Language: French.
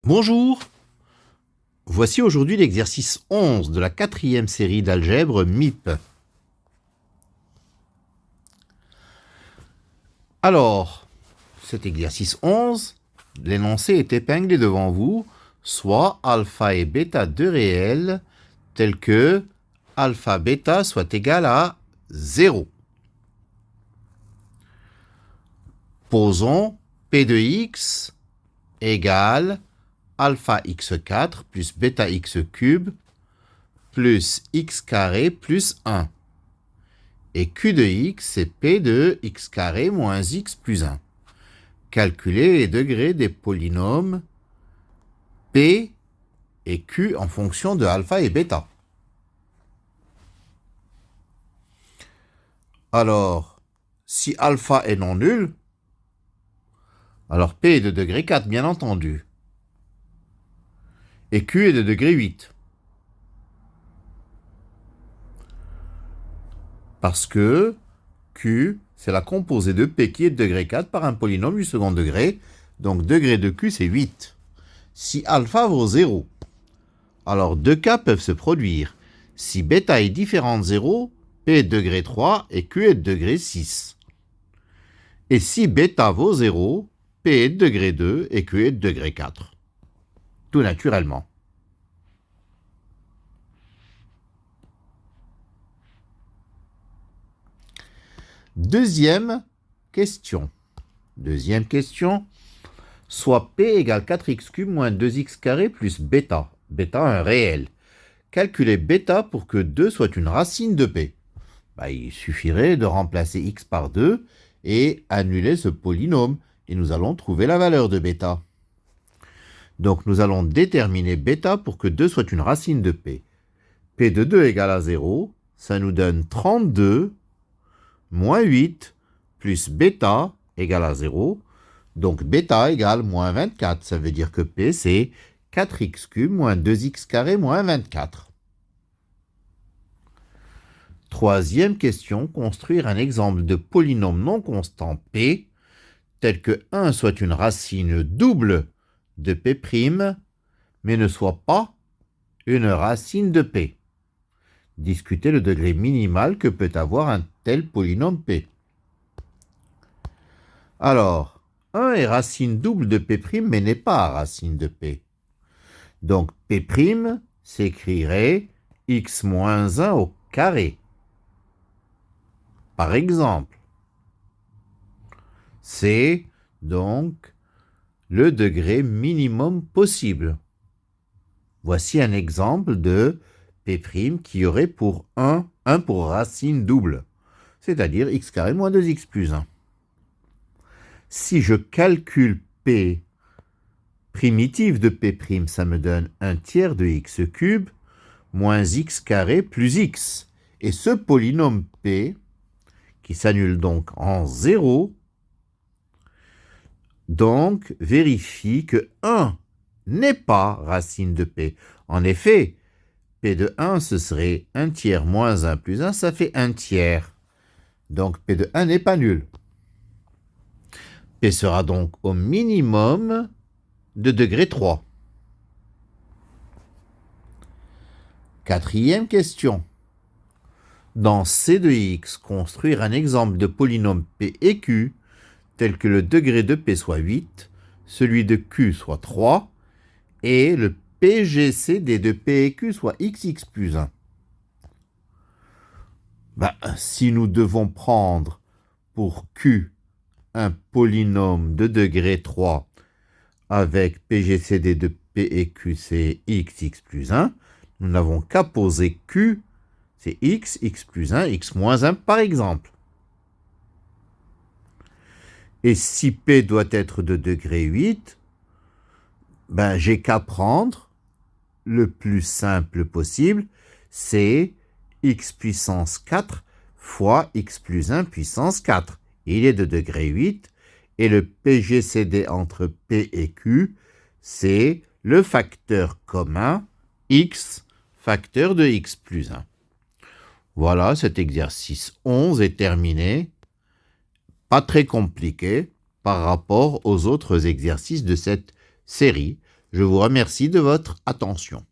Bonjour, voici aujourd'hui l'exercice 11 de la 4e série d'algèbre MIP. Alors, cet exercice 11, l'énoncé est épinglé devant vous, soit alpha et bêta deux réels, tels que alpha bêta soit égal à 0. Posons P de x égale alpha x4 plus bêta x cube plus x carré plus 1. Et q de x, c'est p de x carré moins x plus 1. Calculez les degrés des polynômes p et q en fonction de alpha et bêta. Alors, si alpha est non nul, alors p est de degré 4, bien entendu. Et q est de degré 8. Parce que q, c'est la composée de p qui est de degré 4 par un polynôme du second degré. Donc degré de q, c'est 8. Si alpha vaut 0, alors deux cas peuvent se produire. Si bêta est différent de 0, p est de degré 3 et q est de degré 6. Et si bêta vaut 0, p est de degré 2 et q est de degré 4. Tout naturellement. Deuxième question. Soit p égale 4x³ moins 2x carré plus bêta. Bêta, un réel. Calculez bêta pour que 2 soit une racine de p. Il suffirait de remplacer x par 2 et annuler ce polynôme. Et nous allons trouver la valeur de bêta. Donc nous allons déterminer bêta pour que 2 soit une racine de p. P de 2 égale à 0. Ça nous donne 32 moins 8 plus bêta égale à 0. Donc bêta égale moins 24. Ça veut dire que p, c'est 4x³ moins 2x carré moins 24. Troisième question, construire un exemple de polynôme non constant p, tel que 1 soit une racine double de p', mais ne soit pas une racine de p. Discutez le degré minimal que peut avoir un tel polynôme p. Alors, 1 est racine double de p', mais n'est pas racine de p. Donc p' s'écrirait x moins 1 au carré. Par exemple, c'est donc le degré minimum possible. Voici un exemple de p' qui aurait pour 1 pour racine double, c'est-à-dire x carré moins 2x plus 1. Si je calcule p primitive de p', ça me donne 1/3 de x³ moins x carré plus x. Et ce polynôme p, qui s'annule donc en 0, donc vérifie que 1 n'est pas racine de p. En effet, p de 1, ce serait 1/3 moins 1 plus 1, ça fait 1/3. Donc p de 1 n'est pas nul. P sera donc au minimum de degré 3. Quatrième question. Dans C de x, construire un exemple de polynôme p et q, tel que le degré de p soit 8, celui de q soit 3, et le PGCD de p et q soit xx plus 1. Si nous devons prendre pour q un polynôme de degré 3 avec PGCD de p et q, c'est xx plus 1, nous n'avons qu'à poser q, c'est x, x plus 1, x moins 1 par exemple. Et si p doit être de degré 8, j'ai qu'à prendre le plus simple possible, c'est x puissance 4 fois x plus 1 puissance 4. Il est de degré 8, et le PGCD entre p et q, c'est le facteur commun x, facteur de x plus 1. Voilà, cet exercice 11 est terminé. Pas très compliqué par rapport aux autres exercices de cette série. Je vous remercie de votre attention.